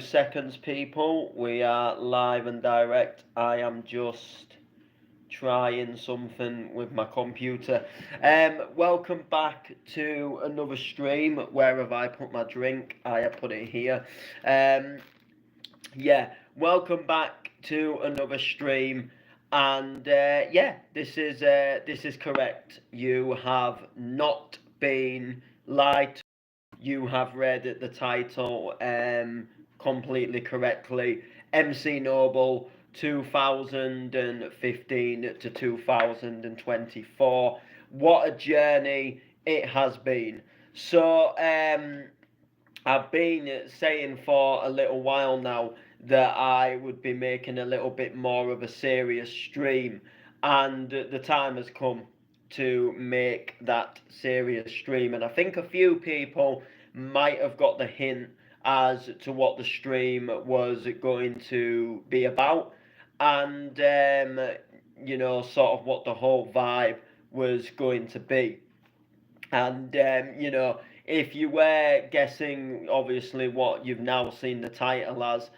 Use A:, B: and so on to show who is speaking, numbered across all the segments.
A: Seconds, people. We are live and direct. I am just trying something with my computer. Welcome back to another stream. Where have I put my drink? I have put it here. Um, yeah, welcome back to another stream. And this is correct. You have not been lied. You have read the title completely correctly. MC Noble 2015 to 2024. What a journey it has been. So I've been saying for a little while now that I would be making a little bit more of a serious stream, and the time has come to make that serious stream. And I think a few people might have got the hint as to what the stream was going to be about, and sort of what the whole vibe was going to be. And if you were guessing, obviously, what you've now seen the title as,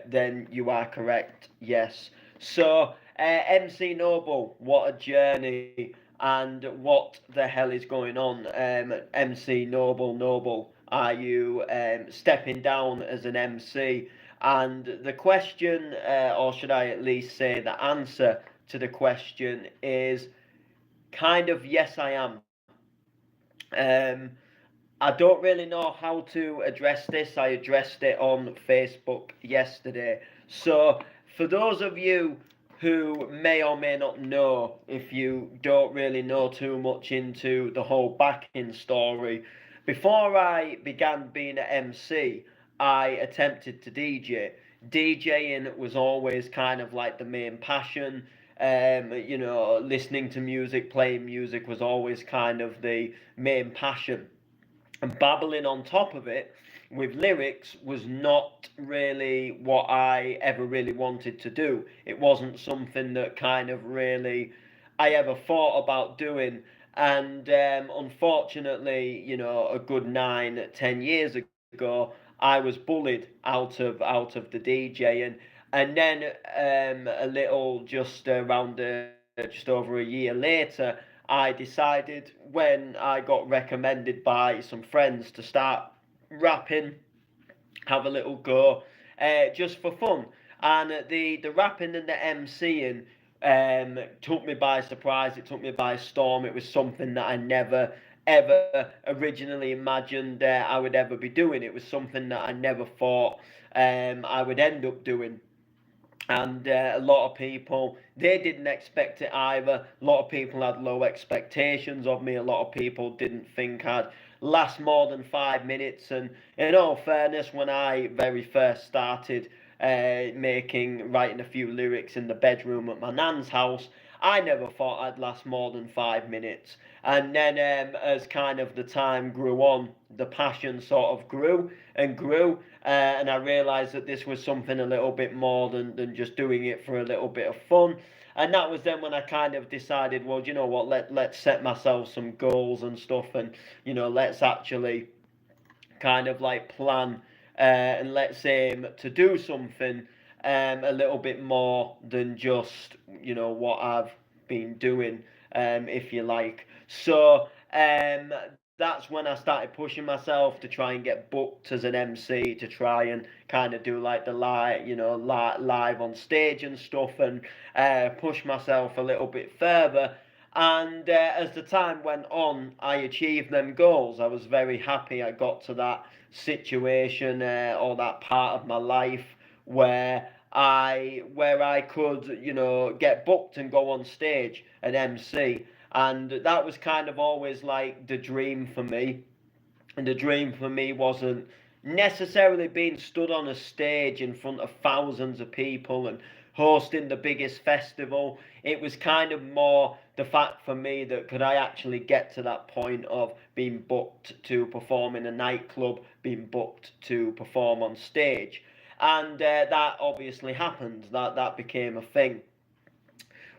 A: then you are correct. Yes. So, MC Noble, what a journey, and what the hell is going on? MC Noble, are you stepping down as an MC? And the question, or should I at least say the answer to the question, is kind of yes, I am. Um, I don't really know how to address this. I addressed it on Facebook yesterday. So, for those of you who may or may not know, if you don't really know too much into the whole backing story, before I began being an MC, I attempted to DJ. DJing was always kind of like the main passion. Listening to music, playing music was always kind of the main passion, and babbling on top of it with lyrics was not really what I ever really wanted to do. It wasn't something that kind of really I ever thought about doing. And unfortunately, a good 9, 10 years ago, I was bullied out of the DJing, and then a little just around just over a year later, I decided, when I got recommended by some friends, to start rapping, have a little go, just for fun. And the rapping and the MCing took me by surprise. It took me by storm. It was something that I never ever originally imagined I would ever be doing. It was something that I never thought I would end up doing. And a lot of people, they didn't expect it either. A lot of people had low expectations of me. A lot of people didn't think I'd last more than 5 minutes. And in all fairness, when I very first started writing a few lyrics in the bedroom at my nan's house, I never thought I'd last more than 5 minutes. And then as kind of the time grew on, the passion sort of grew and grew, and I realised that this was something a little bit more than just doing it for a little bit of fun. And that was then when I kind of decided, well, do you know what, let's set myself some goals and stuff, and let's actually kind of like plan, and let's aim to do something a little bit more than just what I've been doing, if you like. So that's when I started pushing myself to try and get booked as an MC, to try and kind of do like the live on stage and stuff, and push myself a little bit further. And as the time went on, I achieved them goals. I was very happy I got to that situation, or that part of my life where I could, get booked and go on stage and MC. And that was kind of always like the dream for me. And the dream for me wasn't necessarily being stood on a stage in front of thousands of people and hosting the biggest festival. It was kind of more the fact for me that could I actually get to that point of being booked to perform in a nightclub, being booked to perform on stage. And that obviously happened. That became a thing.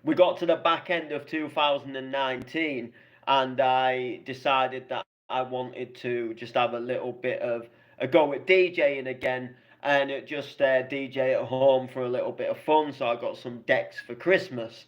A: We got to the back end of 2019, and I decided that I wanted to just have a little bit of a go at DJing again. and it just DJ at home for a little bit of fun. So I got some decks for Christmas.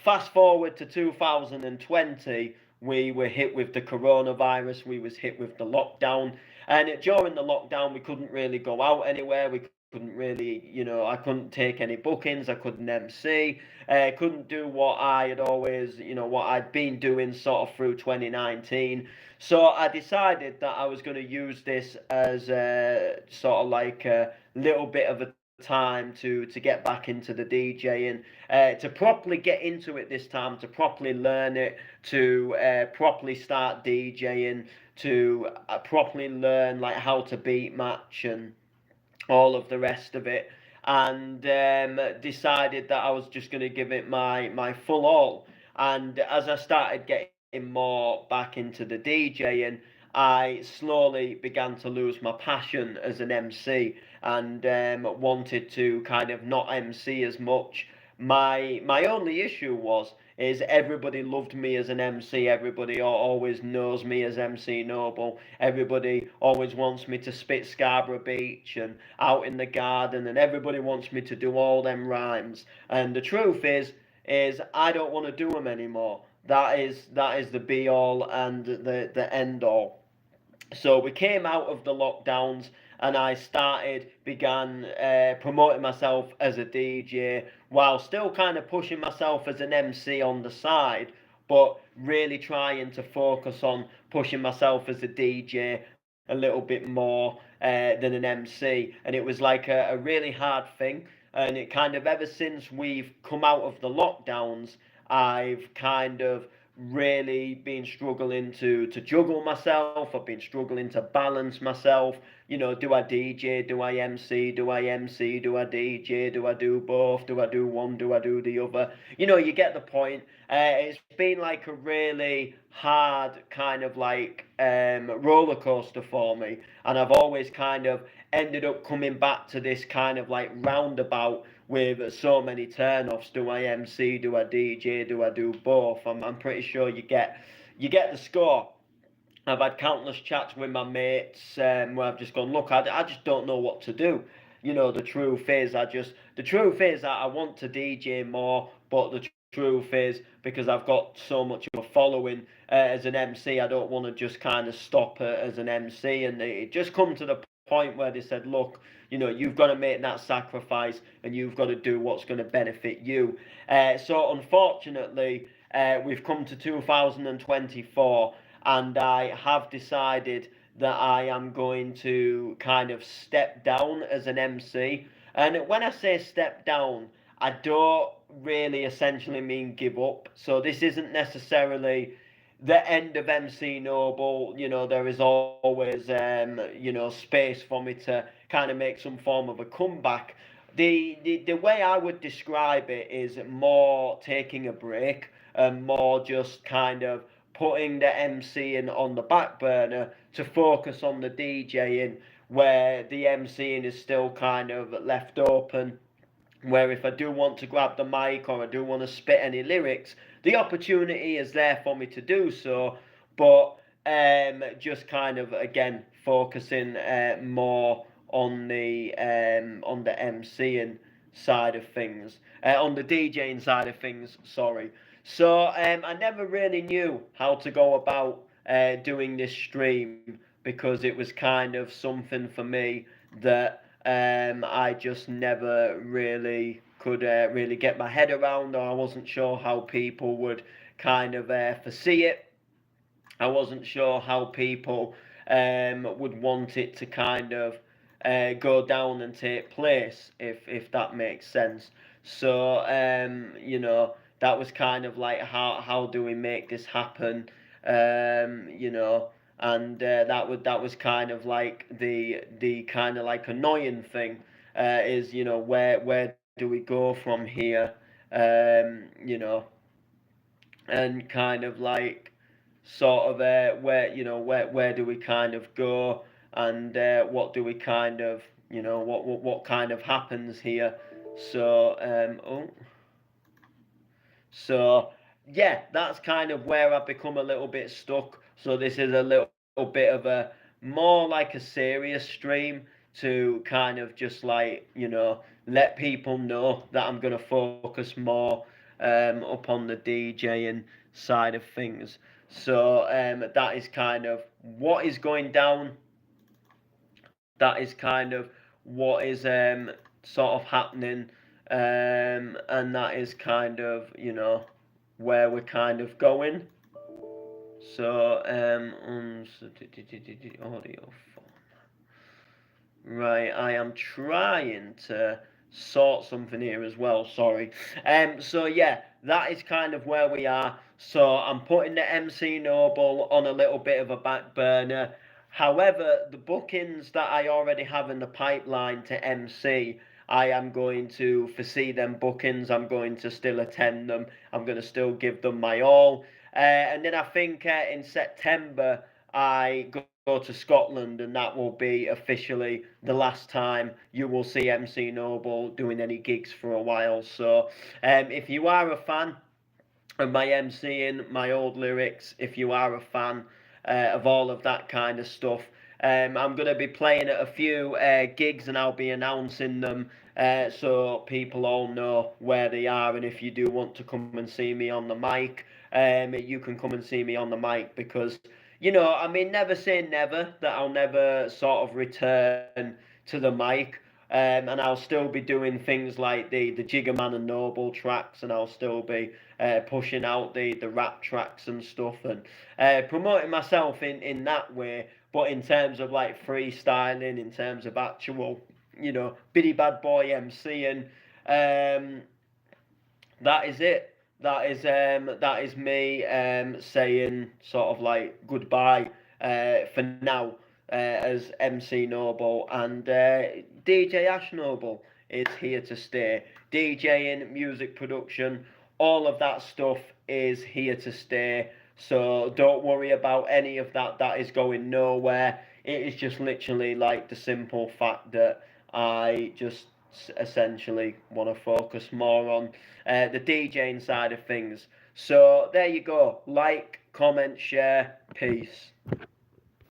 A: Fast forward to 2020, we were hit with the coronavirus, we was hit with the lockdown, and during the lockdown we couldn't really go out anywhere, we couldn't really, I couldn't take any bookings, I couldn't MC, couldn't do what I had always, what I'd been doing sort of through 2019. So I decided that I was going to use this as a sort of like a little bit of a time to get back into the DJing, to properly get into it this time, to properly learn it, to properly start DJing, to properly learn like how to beat match and all of the rest of it, and decided that I was just going to give it my full all. And as I started getting more back into the DJing, I slowly began to lose my passion as an MC, and wanted to kind of not MC as much. My only issue was is everybody loved me as an MC. Everybody always knows me as MC Noble. Everybody always wants me to spit Scarborough Beach and out in the garden, and everybody wants me to do all them rhymes. And the truth is I don't want to do them anymore. That is the be all and the end all. So we came out of the lockdowns, and I began promoting myself as a DJ while still kind of pushing myself as an MC on the side, but really trying to focus on pushing myself as a DJ a little bit more than an MC. And it was like a really hard thing. And it kind of, ever since we've come out of the lockdowns, I've kind of really been struggling to juggle myself. I've been struggling to balance myself. Do I DJ? Do I MC? Do I MC? Do I DJ? Do I do both? Do I do one? Do I do the other? You get the point. It's been like a really hard kind of like roller coaster for me, and I've always kind of ended up coming back to this kind of like roundabout with so many turn-offs. Do I MC? Do I DJ? Do I do both? I'm pretty sure you get the score. I've had countless chats with my mates where I've just gone, look, I just don't know what to do. The truth is that I want to DJ more, but the truth is, because I've got so much of a following as an MC, I don't want to just kind of stop as an MC. And it just come to the point where they said, look, you've got to make that sacrifice, and you've got to do what's going to benefit you. So unfortunately, we've come to 2024, and I have decided that I am going to kind of step down as an MC. And when I say step down, I don't really essentially mean give up. So this isn't necessarily the end of MC Noble. There is always space for me to kind of make some form of a comeback. The way I would describe it is more taking a break, and more just kind of putting the MCing on the back burner to focus on the DJing, where the MCing is still kind of left open, where if I do want to grab the mic or I do want to spit any lyrics, the opportunity is there for me to do so. But just kind of again focusing more on the MCing side of things, on the DJing side of things. Sorry. So I never really knew how to go about doing this stream, because it was kind of something for me that I just never really could really get my head around, or I wasn't sure how people would kind of foresee it. I wasn't sure how people would want it to kind of go down and take place, if that makes sense. So that was kind of like, how do we make this happen? And that was kind of like the kind of like annoying thing, is where do we go from here? You know and kind of like sort of where do we kind of go, and what do we kind of what kind of happens here. So so yeah, that's kind of where I've become a little bit stuck. So this is a little bit of a more like a serious stream. to kind of just like, let people know that I'm going to focus more upon the DJing side of things. So that is kind of what is going down. That is kind of what is sort of happening, and that is kind of where we're kind of going. So audio right, I am trying to sort something here as well, sorry. So yeah, that is kind of where we are. So I'm putting the MC Noble on a little bit of a back burner. However, the bookings that I already have in the pipeline to MC, I am going to foresee them bookings. I'm going to still attend them. I'm going to still give them my all. And then I think in September, I go to Scotland, and that will be officially the last time you will see MC Noble doing any gigs for a while. So, if you are a fan of my MCing, my old lyrics, if you are a fan of all of that kind of stuff, I'm going to be playing at a few gigs, and I'll be announcing them so people all know where they are. And if you do want to come and see me on the mic, you can come and see me on the mic, because I mean, never say never that I'll never sort of return to the mic. And I'll still be doing things like the Jiggerman and Noble tracks, and I'll still be pushing out the rap tracks and stuff, and promoting myself in that way. But in terms of like freestyling, in terms of actual, Biddy Bad Boy MCing, that is it. That is me saying sort of like goodbye for now, as MC Noble, and DJ Ash Noble is here to stay. DJing, music production, all of that stuff is here to stay. So don't worry about any of that. That is going nowhere. It is just literally like the simple fact that I just essentially want to focus more on the DJing side of things. So there you go. Like, comment, share. Peace.